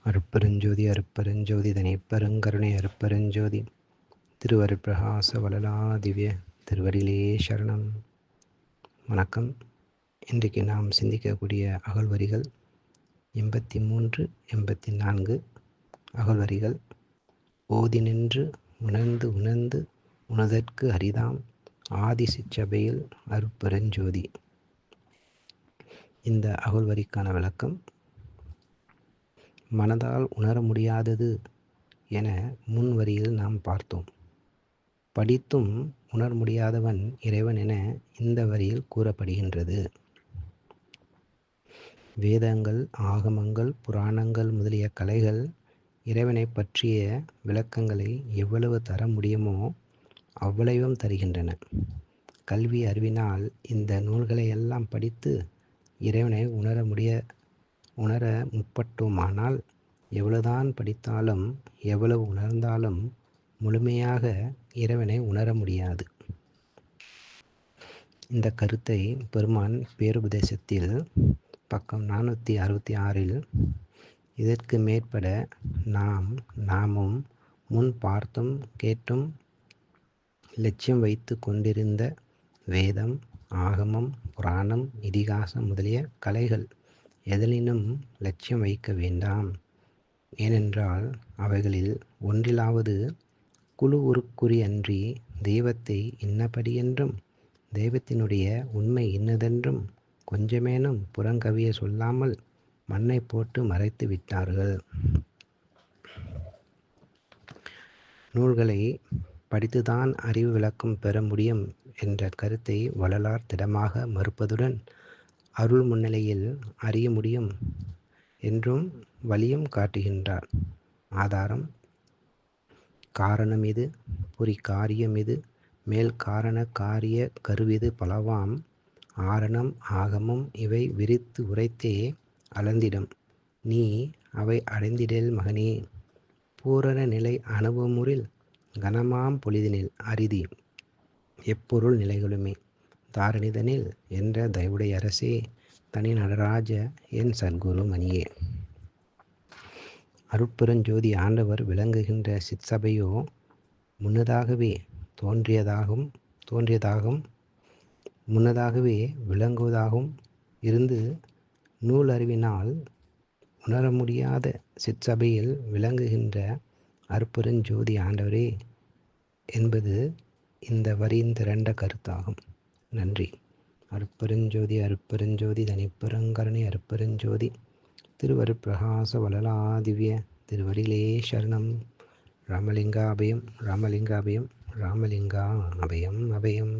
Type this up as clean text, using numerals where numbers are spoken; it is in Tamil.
அருட்பெருஞ்சோதி அருட்பெருஞ்சோதி தனிப்பெருங்கருணை அருட்பெருஞ்சோதி திருவருட்பிரகாச வளலா திவ்ய திருவடிகளே சரணம். வணக்கம். இன்றைக்கு நாம் சிந்திக்கக்கூடிய அகழ்வரிகள் 83, 84 அகழ்வரிகள். ஓதி நின்று உணர்ந்து உணர்ந்து உணர்தற்கு அரிதாம் ஆதி சிற்றபையில் அருட்பெருஞ்சோதி. இந்த அகழ்வரிக்கான விளக்கம்: மனதால் உணர முடியாதது என முன் வரியில் நாம் பார்த்தோம். படித்தும் உணர முடியாதவன் இறைவன் என இந்த வரியில் கூறப்படுகின்றது. வேதங்கள், ஆகமங்கள், புராணங்கள் முதலிய கலைகள் இறைவனை பற்றிய விளக்கங்களை எவ்வளவு தர முடியுமோ அவ்வளவும் தருகின்றன. கல்வி அறிவினால் இந்த நூல்களை எல்லாம் படித்து இறைவனை உணர முற்பட்டோமானால் எவ்வளவுதான் படித்தாலும் எவ்வளவு உணர்ந்தாலும் முழுமையாக இறைவனை உணர முடியாது. இந்த கருத்தை பெருமான் பேருபதேசத்தில் பக்கம் 466 இதற்கு மேற்பட நாமும் முன் பார்த்தும் கேட்டும் லட்சியம் வைத்து கொண்டிருந்த வேதம், ஆகமம், புராணம், இதிகாசம் முதலிய கலைகள் எதனினும் லட்சியம் வைக்க வேண்டாம். ஏனென்றால் அவைகளில் ஒன்றிலாவது குழு உருக்குறியன்றி தெய்வத்தை இன்னபடியென்றும் தெய்வத்தினுடைய உண்மை இன்னதென்றும் கொஞ்சமேனும் புறங்கவிய சொல்லாமல் மண்ணை போட்டு மறைத்து விட்டார்கள். நூல்களை படித்துதான் அறிவு விளக்கம் பெற முடியும் என்ற கருத்தை வள்ளலார் திடமாக மறுப்பதுடன் அருள் முன்னிலையில் அறிய முடியும் என்றும் வழியும் காட்டுகின்றார். ஆதாரம்: காரணம் இது, பொறி காரியம் இது, மேல் காரண காரிய கருவிது பலவாம். ஆரணம் ஆகமம் இவை விரித்து உரைத்தே அளந்திடும். நீ அவை அடைந்திடேல் மகனே. பூரண நிலை அனுபவமுறில் கனமாம் பொழுதினில் அரிதி எப்பொருள் நிலைகளுமே. தாரணிதனில் என்ற தயவுடைய அரசே, தனி நடராஜ என் சத்குரு மணியே. அருட்பெருஞ்சோதி ஆண்டவர் விளங்குகின்ற சிற்சபையோ முன்னதாகவே தோன்றியதாகவும் முன்னதாகவே விளங்குவதாகவும் இருந்து நூல் அறிவினால் உணர முடியாத சிற்சபையில் விளங்குகின்ற அருட்பெருஞ்சோதி ஆண்டவரே என்பது இந்த வரியின் திரண்ட கருத்தாகும். நன்றி. அருட்பெருஞ்சோதி அருட்பெருஞ்சோதி தனிப்பெருங்கருணை அருட்பெருஞ்சோதி திருவருட்பிரகாச வளலா திவ்ய திருவடிகளே சரணம். ராமலிங்கா அபயம், ராமலிங்கா அபயம், ராமலிங்கா அபயம் அபயம்.